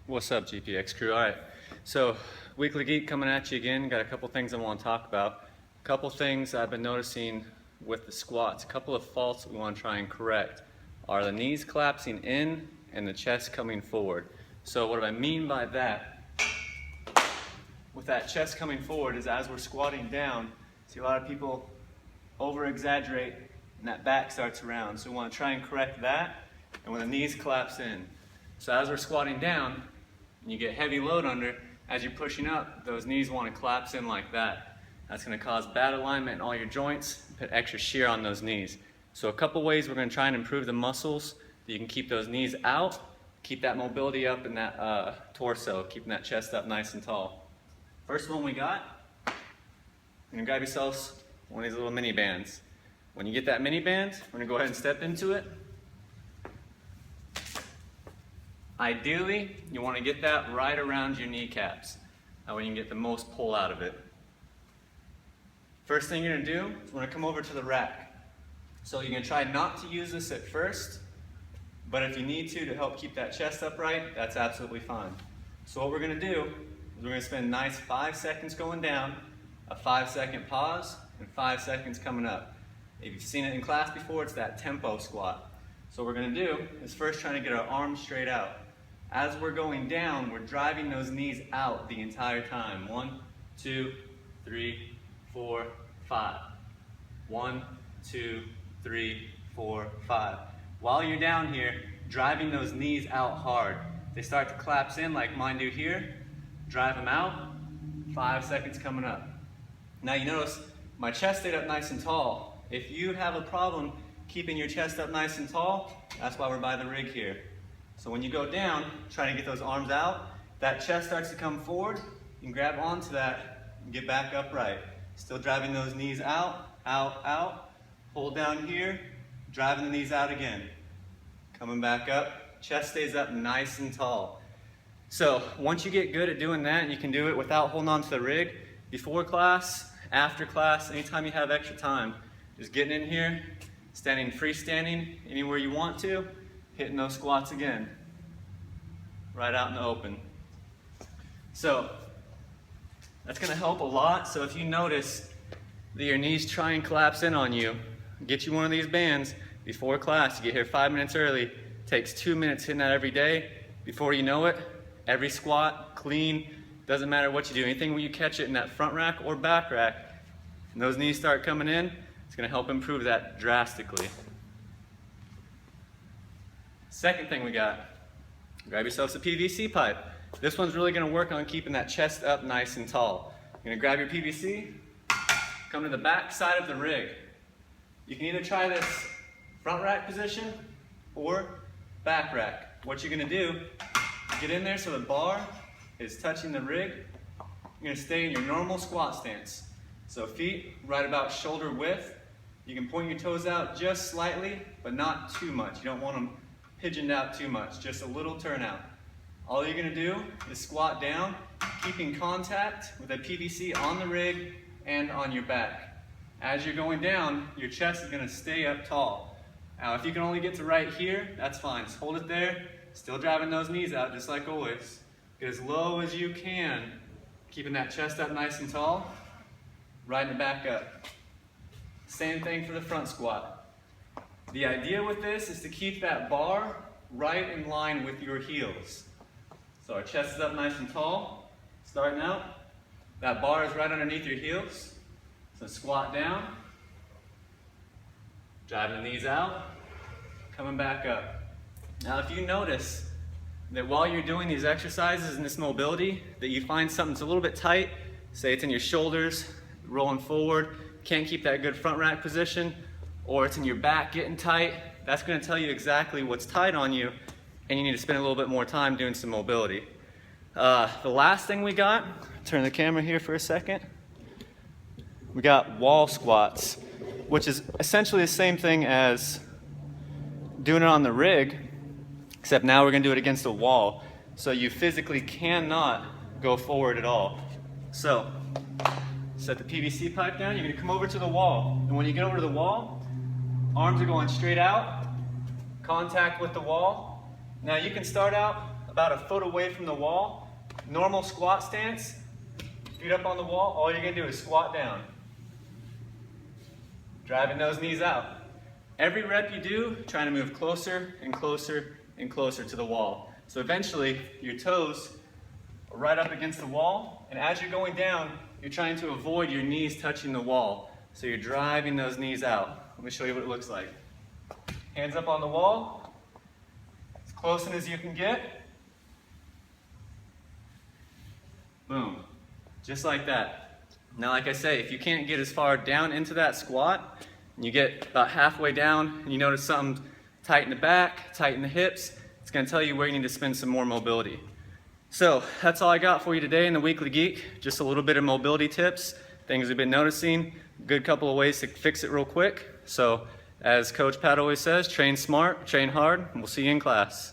What's up, GPX crew? All right, so Weekly Geek coming at you again. Got a couple things I want to talk about. A couple things I've been noticing with the squats. A couple of faults we want to try and correct are the knees collapsing in and the chest coming forward. So what do I mean by that? With that chest coming forward is as we're squatting down, see a lot of people over exaggerate and that back starts around. So we want to try and correct that and when the knees collapse in. So as we're squatting down, and you get heavy load under, as you're pushing up, those knees want to collapse in like that. That's going to cause bad alignment in all your joints, put extra shear on those knees. So a couple ways we're going to try and improve the muscles that you can keep those knees out, keep that mobility up in that torso, keeping that chest up nice and tall. First one we got, you're going to grab yourselves one of these little mini bands. When you get that mini band, we're going to go ahead and step into it. Ideally, you want to get that right around your kneecaps. That way you can get the most pull out of it. First thing you're going to do is we're going to come over to the rack. So you're going to try not to use this at first, but if you need to help keep that chest upright, that's absolutely fine. So what we're going to do is we're going to spend a nice 5 seconds going down, a 5-second pause, and 5 seconds coming up. If you've seen it in class before, it's that tempo squat. So what we're going to do is first trying to get our arms straight out. As we're going down, we're driving those knees out the entire time. 1, 2, 3, 4, 5. 1, 2, 3, 4, 5. While you're down here, driving those knees out hard. They start to collapse in like mine do here. Drive them out. 5 seconds coming up. Now you notice my chest stayed up nice and tall. If you have a problem keeping your chest up nice and tall, that's why we're by the rig here. So when you go down, trying to get those arms out, that chest starts to come forward, you can grab onto that and get back upright. Still driving those knees out, out, out. Hold down here, driving the knees out again. Coming back up, chest stays up nice and tall. So once you get good at doing that, you can do it without holding on to the rig, before class, after class, anytime you have extra time, just getting in here, standing freestanding anywhere you want to, hitting those squats again, right out in the open. So that's going to help a lot. So if you notice that your knees try and collapse in on you, get you one of these bands before class. You get here 5 minutes early. Takes 2 minutes hitting that every day. Before you know it, every squat, clean, doesn't matter what you do. Anything when you catch it in that front rack or back rack, and those knees start coming in, it's going to help improve that drastically. Second thing we got, grab yourselves a PVC pipe. This one's really going to work on keeping that chest up nice and tall. You're going to grab your PVC, come to the back side of the rig. You can either try this front rack position or back rack. What you're going to do, get in there so the bar is touching the rig. You're going to stay in your normal squat stance. So feet right about shoulder width. You can point your toes out just slightly, but not too much. You don't want them pigeoned out too much, just a little turnout. All you're going to do is squat down, keeping contact with a PVC on the rig and on your back. As you're going down, your chest is going to stay up tall. Now, if you can only get to right here, that's fine. Just hold it there, still driving those knees out just like always. Get as low as you can, keeping that chest up nice and tall, riding it back up. Same thing for the front squat. The idea with this is to keep that bar right in line with your heels. So our chest is up nice and tall, starting out. That bar is right underneath your heels. So squat down, driving the knees out, coming back up. Now if you notice that while you're doing these exercises and this mobility, that you find something's a little bit tight, say it's in your shoulders, rolling forward, can't keep that good front rack position, or it's in your back getting tight, that's going to tell you exactly what's tight on you, and you need to spend a little bit more time doing some mobility. The last thing we got, turn the camera here for a second, we got wall squats, which is essentially the same thing as doing it on the rig, except now we're going to do it against a wall, so you physically cannot go forward at all. So set the PVC pipe down, you're going to come over to the wall, and when you get over to the wall, arms are going straight out, contact with the wall. Now you can start out about a foot away from the wall. Normal squat stance, feet up on the wall, all you're gonna do is squat down. Driving those knees out. Every rep you do, trying to move closer and closer and closer to the wall. So eventually, your toes are right up against the wall, and as you're going down, you're trying to avoid your knees touching the wall. So you're driving those knees out. Let me show you what it looks like. Hands up on the wall, as close in as you can get. Boom, just like that. Now, like I say, if you can't get as far down into that squat, and you get about halfway down, and you notice something tight in the back, tight in the hips, it's gonna tell you where you need to spend some more mobility. So that's all I got for you today in the Weekly Geek. Just a little bit of mobility tips, things we've been noticing, good couple of ways to fix it real quick. So as Coach Pat always says, train smart, train hard, and we'll see you in class.